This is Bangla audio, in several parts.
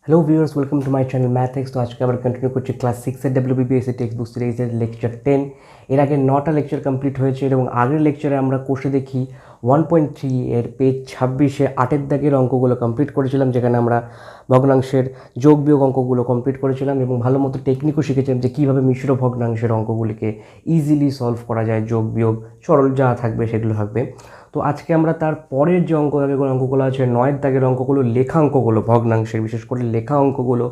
Hello viewers, welcome to my channel maths. तो आज के आবার कंटिन्यू করছি ক্লাস 6 এর WBBSE টেক্সট বুক সিরিজের লেকচার 10। এর আগে 9টা লেকচার কমপ্লিট হয়েছে এবং আগের লেকচারে আমরা কোষে দেখি 1.3 এর পেজ 26-এ 8এর দাগের অঙ্কগুলো কমপ্লিট করেছিলাম, যেখানে আমরা ভগ্নাংশের যোগ বিয়োগ অঙ্কগুলো কমপ্লিট করেছিলাম এবং ভালো মতো টেকনিকও শিখেছিলাম যে কীভাবে মিশ্র ভগ্নাংশের অঙ্কগুলিকে ইজিলি সলভ করা যায়। যোগ বিয়োগ সরল যা থাকবে সেগুলো থাকবে। তো আজকে আমরা তার পরের যে অঙ্কগুলো আছে 9এর দাগের অঙ্কগুলো, লেখা অঙ্কগুলো, ভগ্নাংশের বিশেষ করে লেখা অঙ্কগুলো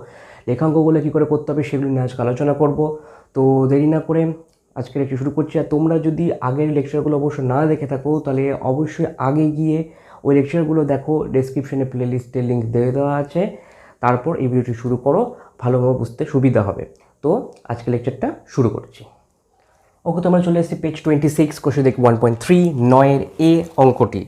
কী করে করতে হবে সেগুলো নিয়ে আজকে আলোচনা করব। তো দেরি না করে আজকে লেকচার শুরু করছি। আর তোমরা যদি আগের লেকচারগুলো অবশ্য না দেখে থাকো তাহলে অবশ্যই আগে গিয়ে ওই লেকচারগুলো দেখো, ডেসক্রিপশনে প্লেলিস্টের লিঙ্ক দিয়ে দেওয়া আছে। তারপর এই ভিডিওটি শুরু করো, ভালোভাবে বুঝতে সুবিধা হবে। তো আজকে লেকচারটা শুরু করছি। ওকে, তো আমরা চলে এসেছি পেজ 26, কোষে দেখি 1.3 9-এর এ অঙ্কটি।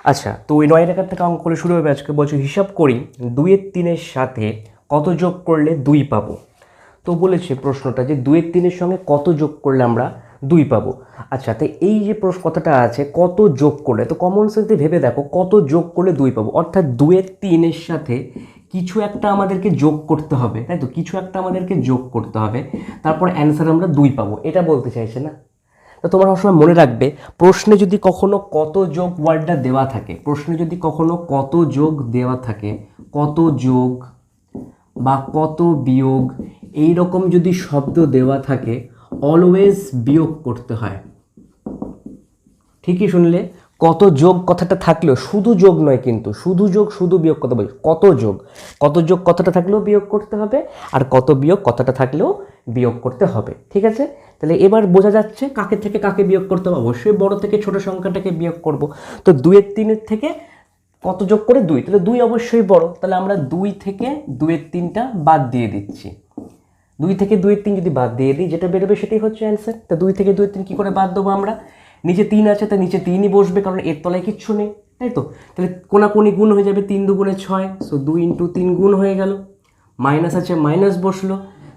আচ্ছা, তো ওই 9 টাকার থেকে অঙ্ক করে শুরু হবে। আজকে বলছি হিসাব করি 2-এর 3-এর সাথে কত যোগ করলে 2 পাবো। তো বলেছে প্রশ্নটা যে 2-এর 3-এর সঙ্গে কত যোগ করলে আমরা 2 পাবো। আচ্ছা, তো এই যে কথাটা আছে কত যোগ করলে, তো কমন সেন্সে ভেবে দেখো কত যোগ করলে 2 পাবো, অর্থাৎ 2-এর 3-এর সাথে কিছু একটা আমাদেরকে যোগ করতে হবে, তাই তো? কিছু একটা আমাদেরকে যোগ করতে হবে, তারপর অ্যান্সার আমরা 2 পাবো, এটা বলতে চাইছে না? তো তোমরা সবসময় মনে রাখবে, প্রশ্নে যদি কখনো কত যোগ ওয়ার্ডটা দেওয়া থাকে, প্রশ্নে যদি কখনো কত যোগ দেওয়া থাকে, কত যোগ বা কত বিয়োগ এই রকম যদি শব্দ দেওয়া থাকে, অলওয়েজ বিয়োগ করতে হয়। ঠিকই শুনলে, কত যোগ কথাটা থাকলেও, শুধু যোগ নয় কিন্তু, শুধু যোগ শুধু বিয়োগ কথা বলছি, কত যোগ কথাটা থাকলেও বিয়োগ করতে হবে, আর কত বিয়োগ কথাটা থাকলেও বিয়োগ করতে হবে। ঠিক আছে? তাহলে এবার বোঝা যাচ্ছে কাকে থেকে কাকে বিয়োগ করতে হবে। অবশ্যই বড় থেকে ছোট সংখ্যাটাকে বিয়োগ করব। তো 2-এর 3-এর থেকে কত যোগ করে 2, তাহলে 2 অবশ্যই বড়, তাহলে আমরা 2 থেকে 2-এর 3টা বাদ দিয়ে দিচ্ছি। 2 থেকে 2-এর 3 যদি বাদ দিয়ে দিই, যেটা বেরোবে সেটাই হচ্ছে অ্যান্সার। তা 2 থেকে 2-এর 3 কী করে বাদ দেবো আমরা? নিচে 3 আছে, তাই নিচে 3ই বসবে, কারণ এর তলায় কিচ্ছু নেই, তাই তো? তাহলে কোনাকুনি গুণ হয়ে যাবে, 3 দুগুণে 6, সো 2 × 3 গুণ হয়ে গেল। মাইনাস আছে, মাইনাস বসলো,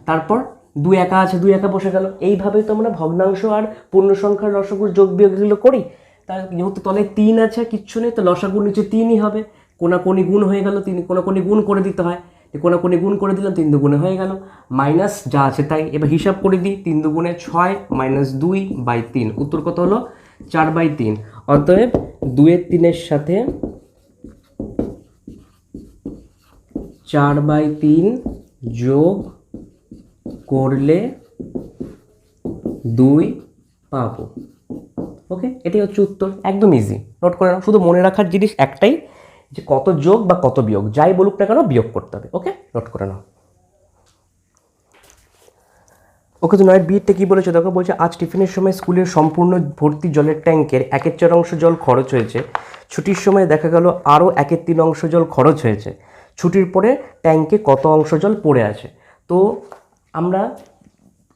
তারপর 2 একা আছে, 2 একা বসে গেল। এইভাবেই তো আমরা ভগ্নাংশ আর পূর্ণ সংখ্যার লসাগুর যোগ বিয়োগগুলো করি। তার যেহেতু তলায় 3 আছে, কিচ্ছু নেই, তো লসাগুর নিচে 3ই হবে। কোনাকুনি গুণ হয়ে গেল, 3 কোনাকুনি গুণ করে দিতে হয়, কোনাকুনি গুণ করে দিলাম, 3 দুগুণে হয়ে গেল, মাইনাস যা আছে তাই। এবার হিসাব করে দিই, 3 দুগুণে 6 মাইনাস 2/3, উত্তর কত হলো? 4/3। অতএব 2-এর 3-এর সাথে 4/3 যোগ করলে 2 পাবো। ওকে, এটাই হচ্ছে উত্তর, একদম ইজি। নোট করে নাও, শুধু মনে রাখার জিনিস একটাই, যে কত যোগ বা কত বিয়োগ যাই বলুক না কেন বিয়োগ করতে হবে। ওকে, নোট করে নাও। ওকে, তো 9-এর বিয়েরটা কী বলেছে দেখো, বলছে আজ টিফিনের সময় স্কুলের সম্পূর্ণ ভর্তি জলের ট্যাঙ্কের 1/4 অংশ জল খরচ হয়েছে। ছুটির সময় দেখা গেল আরও 1/3 অংশ জল খরচ হয়েছে। ছুটির পরে ট্যাঙ্কে কত অংশ জল পড়ে আছে? তো আমরা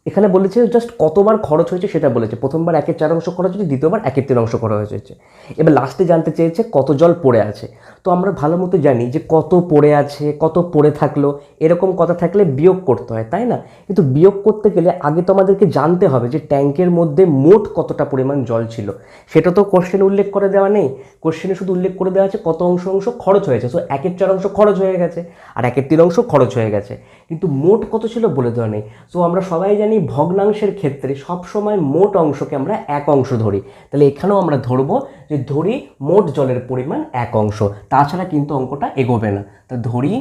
এখানে বলেছে জাস্ট কতবার খরচ হয়েছে সেটা বলেছে। প্রথমবার 1/4 অংশ খরচ হয়েছে, দ্বিতীয়বার 1/3 অংশ খরচ হয়েছে। এবার লাস্টে জানতে চেয়েছে কত জল পড়ে আছে। তো আমরা ভালো মতো জানি যে কত পড়ে আছে, কত পড়ে থাকলো, এরকম কথা থাকলে বিয়োগ করতে হয়, তাই না? কিন্তু বিয়োগ করতে গেলে আগে তো আমাদেরকে জানতে হবে যে ট্যাঙ্কের মধ্যে মোট কতটা পরিমাণ জল ছিল। সেটা তো কোশ্চেনে উল্লেখ করে দেওয়া নেই। কোশ্চেনে শুধু উল্লেখ করে দেওয়া আছে কত অংশ খরচ হয়েছে। সো 1/4 অংশ খরচ হয়ে গেছে আর 1/3 অংশ খরচ হয়ে গেছে, কিন্তু মোট কত ছিল বলে দেওয়া নেই। সো আমরা সবাই জানি ভগ্নাংশের ক্ষেত্রে সবসময় মোট অংশকে আমরা 1 অংশ ধরি। তাহলে এখানেও আমরা ধরবো যে ধরি মোট জলের পরিমাণ 1 অংশ, তাছাড়া কিন্তু অঙ্কটা এগোবে না। তো ধরি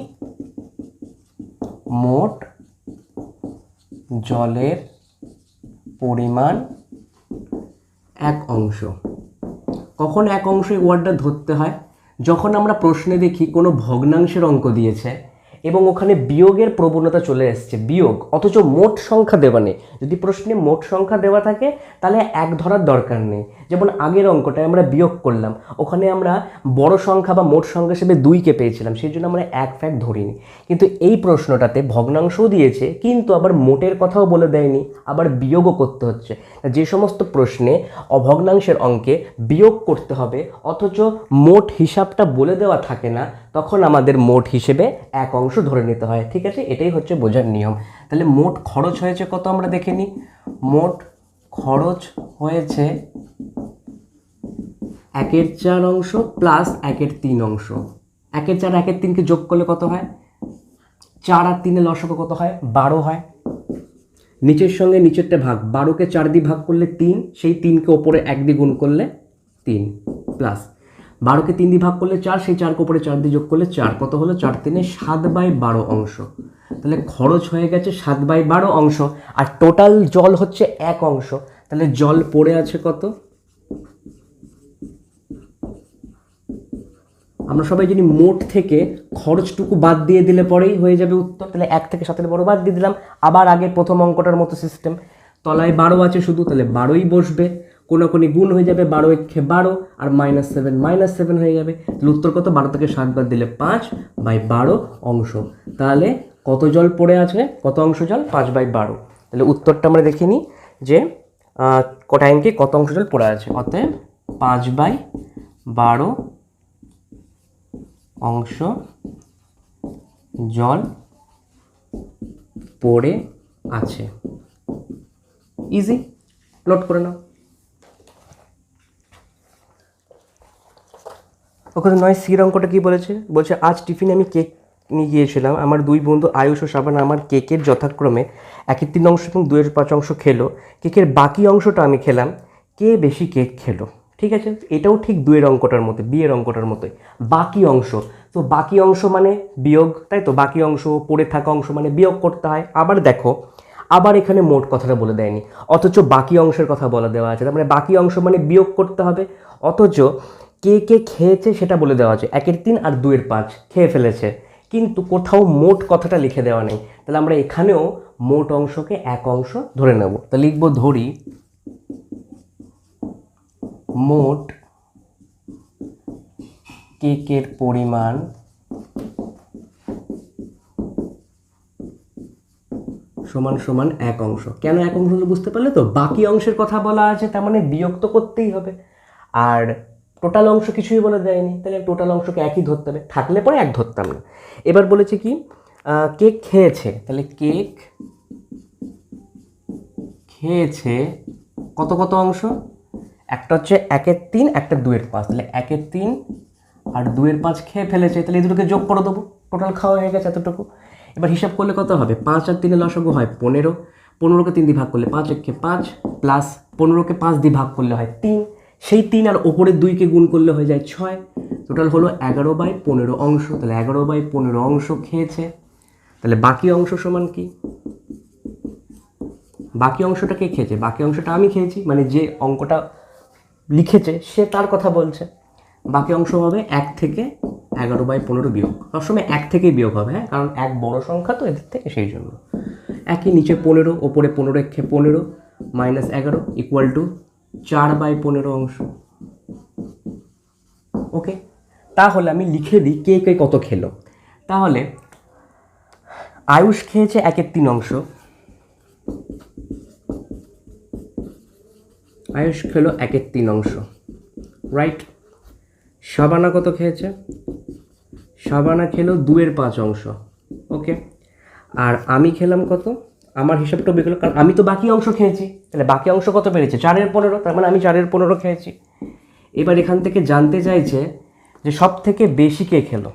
মোট জলের পরিমাণ 1 অংশ। কখন 1 অংশ এই ওয়ার্ডটা ধরতে হয়? যখন আমরা প্রশ্নে দেখি কোনো ভগ্নাংশের অঙ্ক দিয়েছে এবং ওখানে বিয়োগের প্রবণতা চলে এসছে, বিয়োগ, অথচ মোট সংখ্যা দেওয়া নেই। যদি প্রশ্নে মোট সংখ্যা দেওয়া থাকে তাহলে 1 ধরার দরকার নেই। যেমন আগের অঙ্কটায় আমরা বিয়োগ করলাম, ওখানে আমরা বড় সংখ্যা বা মোট সংখ্যা হিসেবে 2কে পেয়েছিলাম, সেই জন্য আমরা 1 ফ্যাক ধরিনি। কিন্তু এই প্রশ্নটাতে ভগ্নাংশও দিয়েছে কিন্তু আবার মোটের কথাও বলে দেয়নি, আবার বিয়োগও করতে হচ্ছে। যে সমস্ত প্রশ্নে অভগ্নাংশের অঙ্কে বিয়োগ করতে হবে অথচ মোট হিসাবটা বলে দেওয়া থাকে না, তখন আমাদের মোট হিসেবে 1 অংশ ধরে নিতে হয়। ঠিক আছে, এটাই হচ্ছে বোঝার নিয়ম। তাহলে মোট খরচ হয়েছে কত আমরা দেখে নিই। মোট খরচ হয়েছে 1/4 অংশ প্লাস 1/3 অংশ। 1/4 1/3কে যোগ করলে কত হয়? 4 আর 3 লসাগু কত হয়? 12 হয়। নিচের সঙ্গে নিচেরটা ভাগ, 12কে 4 দিয়ে ভাগ করলে 3, সেই 3কে ওপরে 1 দিয়ে গুণ করলে 3, প্লাস 12কে 3 দিয়ে ভাগ করলে 4, সেই 4কে ওপরে 4 দিয়ে যোগ করলে 4, কত হলো? 4 3 7/12 অংশ। তাহলে খরচ হয়ে গেছে 7/12 অংশ, আর টোটাল জল হচ্ছে 1 অংশ। তাহলে জল পড়ে আছে কত? আমরা সবাই জানি মোট থেকে খরচটুকু বাদ দিয়ে দিলে পরেই হয়ে যাবে উত্তর। তাহলে 1 থেকে 7 বড় বাদ দিয়ে দিলাম, আবার আগের প্রথম অঙ্কটার মতো সিস্টেম, তলায় 12 আছে শুধু, তাহলে 12ই বসবে, কোনাকুনি গুণ হয়ে যাবে, 12 একে 12 আর -7 হয়ে যাবে। তাহলে উত্তর কত? 12 থেকে 7 বাদ দিলে 5/12 অংশ। তাহলে কত জল পড়ে আছে? কত অংশ জল? 5/12। তাহলে উত্তরটা আমরা দেখে নিই যে ট্যাঙ্কে কত অংশ জল পড়ে আছে। অতএব 5/12 অংশ জল পড়ে আছে। ইজি, নোট করে নাও। ওখানে 9 অঙ্কটা কি বলেছে? বলছে আজ টিফিনে আমি কেক নিয়ে গিয়েছিলাম, আমার 2 বন্ধু আয়ুষ ও শাবানা আমার কেকের যথাক্রমে 1/3 অংশ এবং 2/5 অংশ খেলো। কেকের বাকি অংশটা আমি খেলাম, কে বেশি কেক খেলো? ঠিক আছে, এটাও ঠিক 2 অঙ্কটার মতো, বিয়ের অঙ্কটার মতোই। বাকি অংশ, তো বাকি অংশ মানে বিয়োগ, তাই তো? বাকি অংশ, পড়ে থাকা অংশ মানে বিয়োগ করতে হয়। আবার দেখো, আবার এখানে মোট কথাটা বলে দেয়নি, অথচ বাকি অংশের কথা বলে দেওয়া আছে। তার মানে বাকি অংশ মানে বিয়োগ করতে হবে, অথচ কে কে খেয়েছে সেটা বলে দেওয়া আছে। 1/3 আর 2/5 খেয়ে ফেলেছে, কিন্তু কোথাও মোট কথাটা লিখে দেওয়া নেই। তাহলে আমরা এখানেও মোট অংশকে 1 অংশ ধরে নেব। তা লিখব, ধরি মোট কেকের পরিমাণ সমান সমান 1 অংশ। কেন 1 অংশ হলো বুঝতে পারলে তো? বাকি অংশের কথা বলা আছে, তার মানে বিয়োগ তো করতেই হবে, আর টোটাল অংশ কিছুই বলে দেয়নি, তাহলে টোটাল অংশকে 1ই ধরতে হবে, থাকলে পরে 1 ধরতাম না। এবার বলেছে কি, কেক খেয়েছে, তাহলে কেক খেয়েছে কত কত অংশ? একটা হচ্ছে 1/3, একটা 2/5, তাহলে 1/3 আর 2/5 খেয়ে ফেলেছে, তাহলে এই দুটোকে যোগ করে দেবো, টোটাল খাওয়া হয়ে গেছে এতটুকু। এবার হিসাব করলে কত হবে? 5 আর 3 লসাগু হয় 15, 15কে 3 দিয়ে ভাগ করলে 5 একে 5, প্লাস 15কে 5 দিয়ে ভাগ করলে হয় 3, সেই 3 আর ওপরের 2কে গুণ করলে হয়ে যায় 6, টোটাল হলো 11/15 অংশ। তাহলে 11/15 অংশ খেয়েছে। তাহলে বাকি অংশ সমান কি? বাকি অংশটা কে খেয়েছে? বাকি অংশটা আমি খেয়েছি, মানে যে অঙ্কটা লিখেছে সে তার কথা বলছে। বাকি অংশ হবে 1 থেকে 11/15 বিয়োগ, সবসময় 1 থেকেই বিয়োগ হবে, হ্যাঁ, কারণ 1 বড় সংখ্যা তো এদের থেকে, সেই জন্য। একই, নিচে 15, ওপরে 15 একে 15 -11 ইকুয়াল টু 4/15 অংশ। ওকে, তাহলে আমি লিখে দিই কে কে কত খেলো। তাহলে আয়ুষ খেয়েছে 1/3 অংশ, আয়ুষ খেলো 1/3 অংশ, রাইট। শাবানা কত খেয়েছে? শাবানা খেলো 2/5 অংশ, ওকে। আর আমি খেলাম কত? আমার হিসাবটা বের হলো, কারণ আমি তো বাকি অংশ খেয়েছি, তাহলে বাকি অংশ কত বেড়েছে? 4/15, তার মানে আমি 4/15 খেয়েছি। এবার এখান থেকে জানতে চাইছে যে সব থেকে বেশি কে খেলো,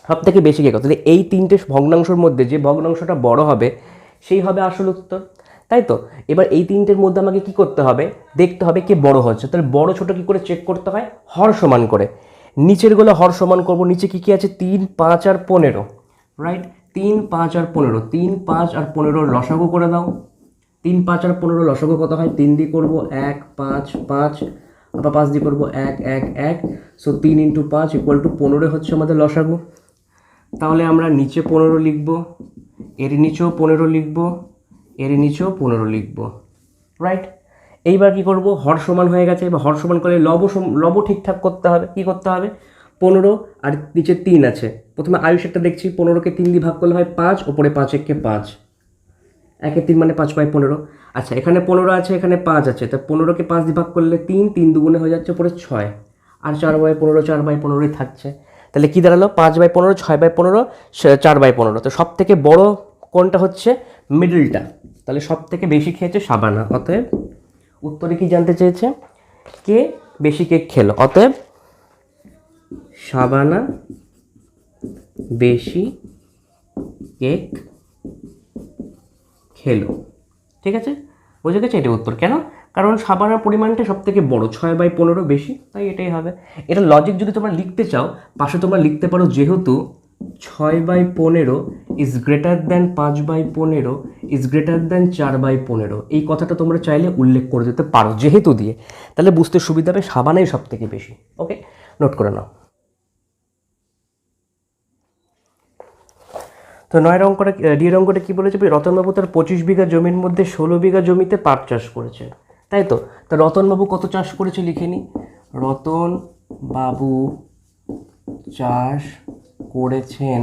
সব থেকে বেশি কে খেলো। তাহলে এই 3টে ভগ্নাংশের মধ্যে যে ভগ্নাংশটা বড় হবে সেই হবে আসল উত্তর, তাই তো? এবার এই 3টের মধ্যে আমাকে কি করতে হবে? দেখতে হবে কে বড় হচ্ছে। তাহলে বড় ছোট কি করে চেক করতে হয়? হর সমান করে। নিচেরগুলো হর সমান করব, নিচে কি কি আছে? 3, 5 আর 15, রাইট। 3, 5 আর 15, 3, 5 আর 15 লসাগু করে দাও। 3, 5 আর 15 লসাগু কত হয়? 3 দিয়ে করবো 1, 5, 5, আবার 5 দিয়ে করবো 1, 1, 1, সো 3 × 5 ইকুয়াল টু 15 হচ্ছে আমাদের লসাগু। তাহলে আমরা নিচে 15 লিখব, এর নিচেও 15 লিখব, এর নিচেও 15 লিখব, রাইট। এইবার কি করব? হর সমান হয়ে গেছে, এবার হর সমান করলে লব ঠিকঠাক করতে হবে। কি করতে হবে? 15 আর নিচে 3 আছে, প্রথমে আয়ুষেরটা দেখছি, 15কে 3 দিয়ে ভাগ করলে হয় 5, ওপরে 5 একে 5, 1/3 মানে 5/15। আচ্ছা, এখানে 15 আছে, এখানে 5 আছে, তা 15কে 5 দিয়ে ভাগ করলে 3, 3 দুগুণে হয়ে যাচ্ছে উপরে 6, আর 4/15, 4/15ই থাকছে। তাহলে কি দাঁড়ালো? 5/15, 6/15, 4/15। তো সব থেকে বড় কোনটা হচ্ছে? মিডলটা। তাহলে সব থেকে বেশি খেয়েছে শাবানা, অতএব উত্তরে কি জানতে চেয়েছে? কে বেশি কেক খেলো, অতএব শাবানা বেশি কেক খেলো। ঠিক আছে, বুঝে গেছে? এটা উত্তর। কেন? কারণ সাবানের পরিমাণটা সব থেকে বড়, 6/15 বেশি, তাই এটাই হবে। এটা লজিক যদি তোমরা লিখতে চাও, পাশে তোমরা লিখতে পারো যেহেতু 6/15 is greater than 5/15 is greater than 4/15, এই কথাটা তোমরা চাইলে উল্লেখ করে দিতে পারো যেহেতু দিয়ে, তাহলে বুঝতে সুবিধা হবে সাবানেই সব থেকে বেশি। ওকে, নোট করে নাও। তো 9 অঙ্কটা, ডি অঙ্কটা কী বলেছে? রতনবাবু তার 25 বিঘা জমির মধ্যে 16 বিঘা জমিতে পাট চাষ করেছে, তাই তো? তা রতনবাবু কত চাষ করেছে লিখে নি। রতনবাবু চাষ করেছেন,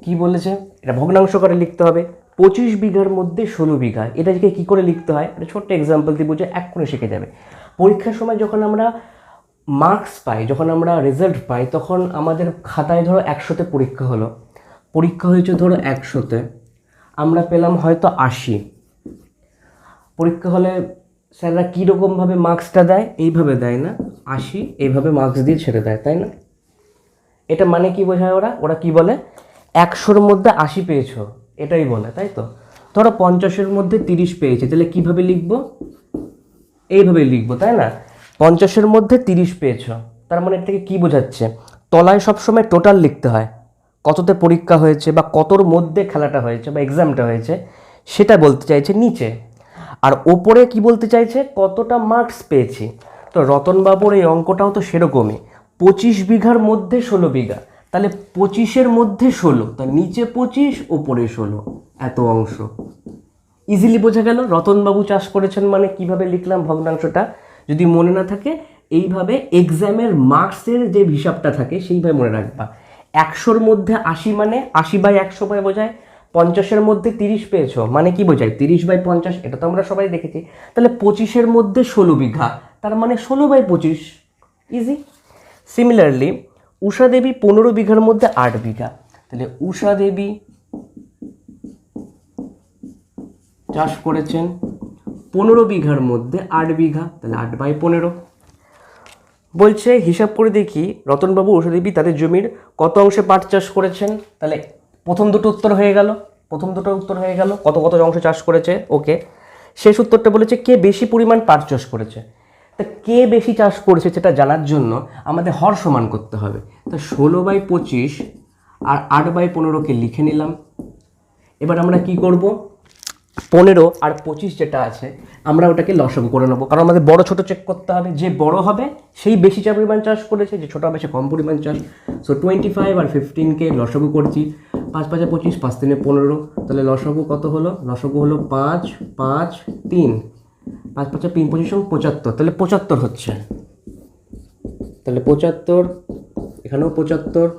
কি বলেছে? এটা ভগ্নাংশ করে লিখতে হবে। 25 বিঘার মধ্যে 16 বিঘা, এটাকে কী করে লিখতে হয়? একটা ছোট্ট এক্সাম্পল দিয়ে বুঝে এক্ষুনি শিখে যাবে। পরীক্ষার সময় যখন আমরা মার্কস পাই, যখন আমরা রেজাল্ট পাই, তখন আমাদের খাতায় ধরো 100তে পরীক্ষা হলো, পরীক্ষা হয়েছে ধরো 100তে, আমরা পেলাম হয়তো 80। পরীক্ষা হলে স্যাররা কীরকমভাবে মার্কসটা দেয়? এইভাবে দেয় না, 80 এইভাবে মার্কস দিয়ে ছেড়ে দেয়, তাই না? এটা মানে কি বোঝায়? ওরা কি বলে? 100-র মধ্যে 80 পেয়েছো, এটাই বলে, তাই তো? ধরো 50-এর মধ্যে 30 পেয়েছে, তাহলে কিভাবে লিখবো? এইভাবে লিখবো, তাই না? 50-এর মধ্যে 30 পেয়েছো, তার মানে এটাকে কি বোঝাচ্ছে? তলায় সবসময় টোটাল লিখতে হয়, কততে পরীক্ষা হয়েছে বা কতর মধ্যে খেলাটা হয়েছে বা এক্সামটা হয়েছে সেটা বলতে চাইছে নিচে, আর ওপরে কি বলতে চাইছে? কতটা মার্কস পেয়েছি। তো রতনবাবুর এই অঙ্কটাও তো সেরকমই, 25 বিঘার মধ্যে 16 বিঘা, তাহলে 25-এর মধ্যে 16, তার নিচে 25 ওপরে 16, এত অংশ। ইজিলি বোঝা গেল রতনবাবু চাষ করেছেন মানে কিভাবে লিখলাম ভগ্নাংশটা। যদি মনে না থাকে, এইভাবে এক্সামের মার্কসের যে হিসাবটা থাকে সেইভাবে মনে রাখবা। 100-র মধ্যে 80 মানে 80/100 বোঝায়। 50-এর মধ্যে 30 পেয়েছো মানে কি বোঝায়? 30/50, এটা তো আমরা সবাই দেখেছি। তাহলে 25-এর মধ্যে 16 বিঘা, তার মানে 16/25, ইজি। সিমিলারলি উষা দেবী 15 বিঘার মধ্যে 8 বিঘা, তাহলে উষা দেবী চাষ করেছেন 15 বিঘার মধ্যে 8 বিঘা, তাহলে 8/15। বলছে হিসাব করে দেখি রতনবাবু উষা দেবী তাদের জমির কত অংশে পাট চাষ করেছেন, তাহলে প্রথম দুটো উত্তর হয়ে গেল, কত কত অংশে চাষ করেছে। ওকে, শেষ উত্তরটা বলেছে কে বেশি পরিমাণ পাট চাষ করেছে। তা কে বেশি চাষ করেছে সেটা জানার জন্য আমাদের হর সমান করতে হবে। তা 16/25 আর 8/15কে লিখে নিলাম। এবার আমরা কি করব? 15 আর 25 যেটা আছে আমরা ওটাকে লসাগু করে নেবো, কারণ আমাদের বড় ছোট চেক করতে হবে। যে বড় হবে সেই বেশি পরিমাণ চাষ করেছে, যে ছোট হবে সে কম পরিমাণ চাষ। সো 25 আর 15কে লসাগু করছি, 5 5 25, 5 3 15, তাহলে লসাগু কত হলো? লসাগু হলো 5 5 3, 5 5 3 25 75, তাহলে 75 হচ্ছে। তাহলে 75, এখানেও 75।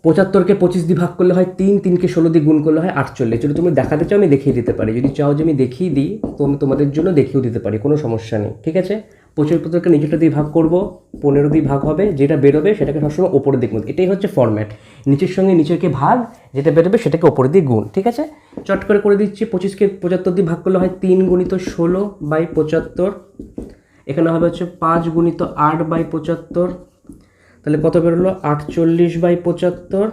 75কে 25 দিয়ে ভাগ করলে হয় 3, 3কে 16 দিয়ে গুণ করলে হয় 48। যদি তুমি দেখাতে চাও আমি দেখিয়ে দিতে পারি, যদি চাও যে আমি দেখিয়ে দিই তো আমি তোমাদের জন্য দেখিয়েও দিতে পারি, কোনো সমস্যা নেই, ঠিক আছে? 75কে নিচেটা দিয়ে ভাগ করব, 15 দিয়ে ভাগ হবে, যেটা বেরোবে সেটাকে সবসময় ওপরের দিক মধ্যে, এটাই হচ্ছে ফরম্যাট। নিচের সঙ্গে নিচেরকে ভাগ, যেটা বেরোবে সেটাকে ওপরে দিয়ে গুণ, ঠিক আছে? চট করে দিচ্ছি। 25কে 75 দিয়ে ভাগ করলে হয় 3 গুণিত 16/75, এখানে হবে হচ্ছে 5 গুণিত 8/75, তাহলে কত বেরোলো? 48/75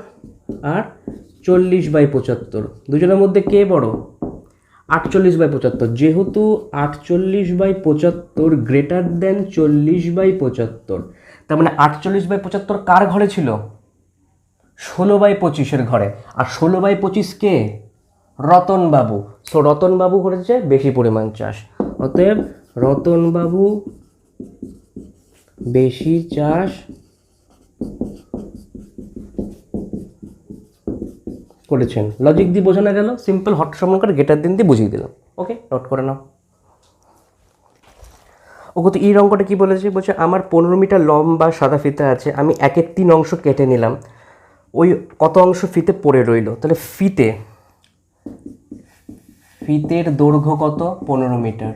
আর 40/75, দুজনের মধ্যে কে বড়? 48/75। যেহেতু 48/75 গ্রেটার দেন 40/75, তার মানে 48/75 কার ঘরে ছিল? 16/25-এর ঘরে। আর 16/25 কে? রতনবাবু। সো রতনবাবু করেছে বেশি পরিমাণ চাষ, অতএব রতনবাবু বেশি চাষ করেছেন। লজিক দিয়ে বোঝানো গেল, সিম্পল হট সমান করে গেটার দিন দিয়ে বুঝিয়ে দিলাম। ওকে, নোট করে নাও। ওকে, তো এই অঙ্কটা কী বলেছে? বলছে আমার 15 মিটার লম্বা সাদা ফিতা আছে, আমি 1/3 অংশ কেটে নিলাম, ওই কত অংশ ফিতে পড়ে রইল? তাহলে ফিতের দৈর্ঘ্য কত? 15 মিটার,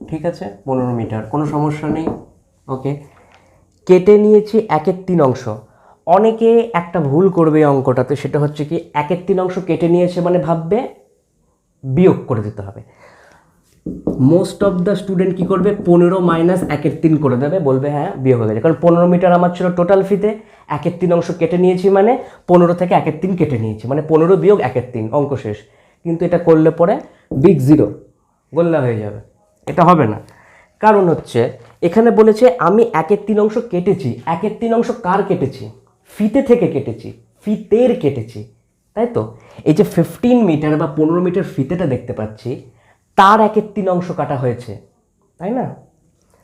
ঠিক আছে? 15 মিটার, কোনো সমস্যা নেই। ওকে, কেটে নিয়েছি 1/3 অংশ। অনেকে একটা ভুল করবে এই অঙ্কটাতে, সেটা হচ্ছে কি 1/3 অংশ কেটে নিয়েছে মানে ভাববে বিয়োগ করে দিতে হবে। মোস্ট অফ দ্য স্টুডেন্ট কী করবে, 15 মাইনাস 1/3 করে দেবে, বলবে হ্যাঁ বিয়োগ হয়ে গেছে, কারণ 15 মিটার আমার ছিল টোটাল ফিতে, 1/3 অংশ কেটে নিয়েছি মানে 15 থেকে 1/3 কেটে নিয়েছি মানে 15 বিয়োগ 1/3, অঙ্ক শেষ। কিন্তু এটা করলে পরে বিগ জিরো গোল্লা হয়ে যাবে, এটা হবে না। কারণ হচ্ছে এখানে বলেছে আমি 1/3 অংশ কেটেছি, 1/3 অংশ কার কেটেছি, ফিতে থেকে কেটেছি, ফিতের কেটেছি, তাই তো? এই যে 15 মিটার বা 15 মিটার ফিতেটা দেখতে পাচ্ছি, তার 1/3 অংশ কাটা হয়েছে, তাই না?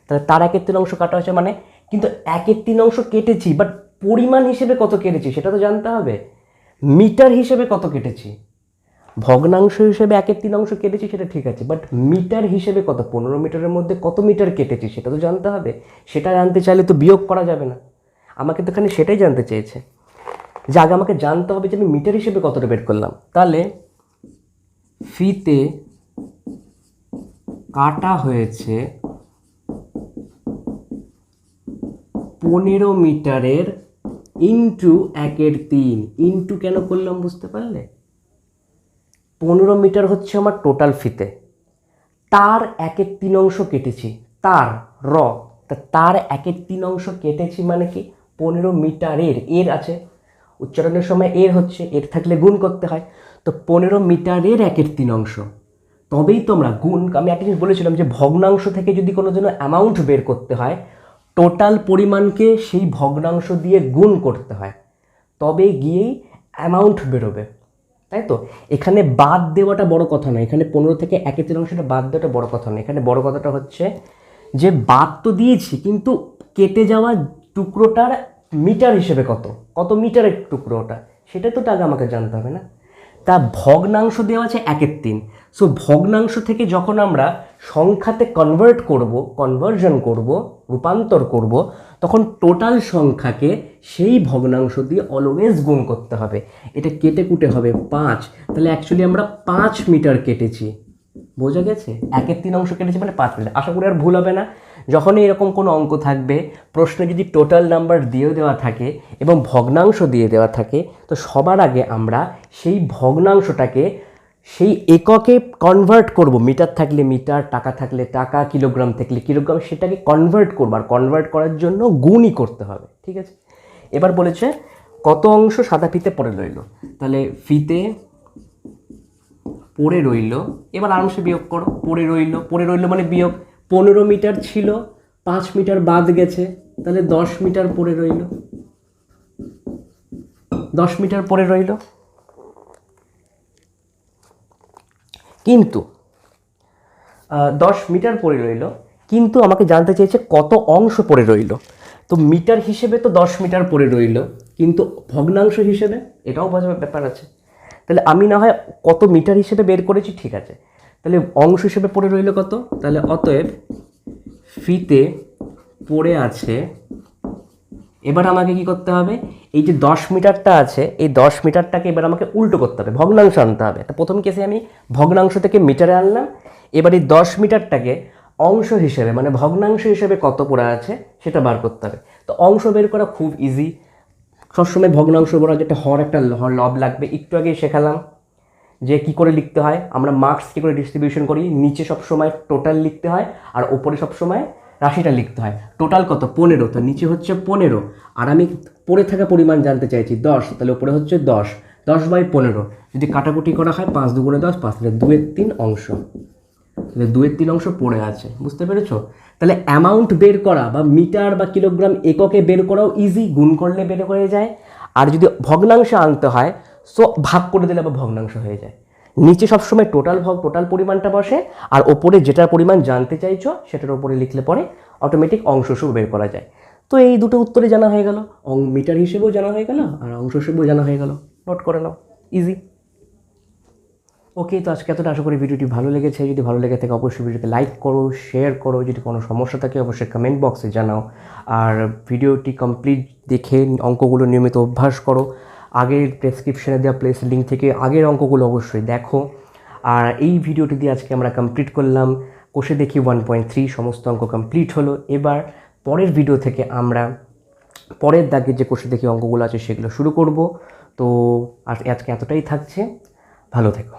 তাহলে তার 1/3 অংশ কাটা হয়েছে মানে, কিন্তু 1/3 অংশ কেটেছি, বাট পরিমাণ হিসেবে কত কেটেছি সেটা তো জানতে হবে। মিটার হিসেবে কত কেটেছি, ভগ্নাংশ হিসেবে 1/3 অংশ কেটেছি সেটা ঠিক আছে, বাট মিটার হিসেবে কত, 15 মিটারের মধ্যে কত মিটার কেটেছি সেটা তো জানতে হবে। সেটা জানতে চাইলে তো বিয়োগ করা যাবে না, আমাকে তো এখানে সেটাই জানতে চেয়েছে, যে আগে আমাকে জানতে হবে যে আমি মিটার হিসেবে কতটা বের করলাম। তাহলে ফিতে কাটা হয়েছে 15 মিটারের ইন্টু 1/3, ইন্টু কেন করলাম বুঝতে পারলে? 15 মিটার হচ্ছে আমার টোটাল ফিতে, তার 1/3 অংশ কেটেছি, তার র তার 1/3 অংশ কেটেছি মানে কি 15 মিটারের, এর আছে উচ্চারণের সময় এর হচ্ছে, এর থাকলে গুণ করতে হয়, তো 15 মিটারের 1/3 অংশ, তবেই তোমরা গুণ। আমি একটা জিনিস বলেছিলাম যে ভগ্নাংশ থেকে যদি কোনো জন্য অ্যামাউন্ট বের করতে হয়, টোটাল পরিমাণকে সেই ভগ্নাংশ দিয়ে গুণ করতে হয়, তবে গিয়েই অ্যামাউন্ট বেরোবে, তাই তো? এখানে বাদ দেওয়াটা বড় কথা নয়, এখানে 15 থেকে 1/3 অংশটা বাদ দেওয়াটা বড় কথা নয়, এখানে বড় কথাটা হচ্ছে যে বাদ তো দিয়েছি, কিন্তু কেটে যাওয়া টুকরোটার মিটার হিসেবে কত, কত মিটারের টুকরো ওটা, সেটা তো আগে আমাকে জানতে হবে না। তা ভগ্নাংশ দেওয়া আছে 1/3, সো ভগ্নাংশ থেকে যখন আমরা সংখ্যাতে কনভার্জন করব, রূপান্তর করব, তখন টোটাল সংখ্যাকে সেই ভগ্নাংশ দিয়ে অলওয়েজ গুণ করতে হবে। এটা কেটে কুটে হবে 5, তাহলে অ্যাকচুয়ালি আমরা 5 মিটার কেটেছি, বোঝা গেছে? 1/3 অংশ কেটেছি মানে 5 মিটার। আশা করি আর ভুল হবে না। যখনই এরকম কোনো অঙ্ক থাকবে, প্রশ্নে যদি টোটাল নাম্বার দিয়ে দেওয়া থাকে এবং ভগ্নাংশ দিয়ে দেওয়া থাকে, তো সবার আগে আমরা সেই ভগ্নাংশটাকে সেই এককে কনভার্ট করব, মিটার থাকলে মিটার, টাকা থাকলে টাকা, কিলোগ্রাম থাকলে কিলোগ্রাম, সেটাকে কনভার্ট করব, আর কনভার্ট করার জন্য গুণই করতে হবে, ঠিক আছে? এবার বলেছে কত অংশ সাদা ফিতে পড়ে রইল, তাহলে ফিতে পড়ে রইল, এবার আরামসে বিয়োগ করো, পড়ে রইল মানে বিয়োগ, 15 মিটার ছিল, 5 মিটার বাদ গেছে, তাহলে 10 মিটার পড়ে রইল, 10 মিটার পড়ে রইল। কিন্তু 10 মিটার পড়ে রইল, কিন্তু আমাকে জানতে চেয়েছে কত অংশ পড়ে রইল। তো মিটার হিসেবে তো 10 মিটার পড়ে রইল, কিন্তু ভগ্নাংশ হিসেবে এটাও বোঝার ব্যাপার আছে। তাহলে আমি না হয় কত মিটার হিসেবে বের করেছি, ঠিক আছে, তাহলে অংশ হিসেবে পড়ে রইল কত, তাহলে অতএব ফিতে পড়ে আছে, এবার আমাকে কি করতে হবে, এই যে 10 মিটারটা আছে, এই 10 মিটারটাকে এবার আমাকে উল্টো করতে হবে, ভগ্নাংশ আনতে হবে। তো প্রথম কেসে আমি ভগ্নাংশ থেকে মিটারে আনলাম, এবার এই 10 মিটারটাকে অংশ হিসেবে মানে ভগ্নাংশ হিসেবে কত পড়ে আছে সেটা বার করতে হবে। তো অংশ বের করা খুব ইজি, সবসময় ভগ্নাংশ বড় যেটা হর একটা লব লাগবে, একটু আগেই শেখালাম যে কি করে লিখতে হয়, আমরা মার্কস কী করে ডিস্ট্রিবিউশন করি, নিচে সবসময় টোটাল লিখতে হয় আর ওপরে সবসময় রাশিটা লিখতে হয়। টোটাল কত 15, তো নিচে হচ্ছে 15, আর আমি পড়ে থাকা পরিমাণ জানতে চাইছি 10, তাহলে ওপরে হচ্ছে 10, 10/15, যদি কাটাকুটি করা হয় 5 2 10, 5 তাহলে 2/3 অংশ, তাহলে 2/3 অংশ পড়ে আছে, বুঝতে পেরেছো? তাহলে অ্যামাউন্ট বের করা বা মিটার বা কিলোগ্রাম এককে বের করাও ইজি, গুণ করলে বের হয়ে যায়। আর যদি ভগ্নাংশ আনতে হয়, সো ভাগ করে দিলে আবার ভগ্নাংশ হয়ে যায়। নিচে সবসময় টোটাল পরিমাণটা বসে, আর ওপরে যেটার পরিমাণ জানতে চাইছো সেটার ওপরে লিখলে পরে অটোমেটিক অংশ সব বের করা যায়। তো এই দুটো উত্তরে জানা হয়ে গেল, মিটার হিসেবেও জানা হয়ে গেল আর অংশ হিসেবেও জানা হয়ে গেল, নোট করে নাও, ইজি। ওকে, তো আজকে এতটা, আশা করি ভিডিওটি ভালো লেগেছে। যদি ভালো লেগে থাকে অবশ্যই ভিডিওতে লাইক করো, শেয়ার করো, যদি কোনো সমস্যা থাকে অবশ্যই কমেন্ট বক্সে জানাও। আর ভিডিওটি কমপ্লিট দেখে অঙ্কগুলো নিয়মিত অভ্যাস করো, আগের ডেসক্রিপশানে দেওয়া প্লেস লিঙ্ক থেকে আগের অঙ্কগুলো অবশ্যই দেখো। আর এই ভিডিওটি দিয়ে আজকে আমরা কমপ্লিট করলাম কোষে দেখি 1.3, সমস্ত অঙ্ক কমপ্লিট হলো। এবার পরের ভিডিও থেকে আমরা পরের দাগের যে কোষে দেখি অঙ্কগুলো আছে সেগুলো শুরু করব। তো আজকে এতটাই থাকছে, ভালো থেকো।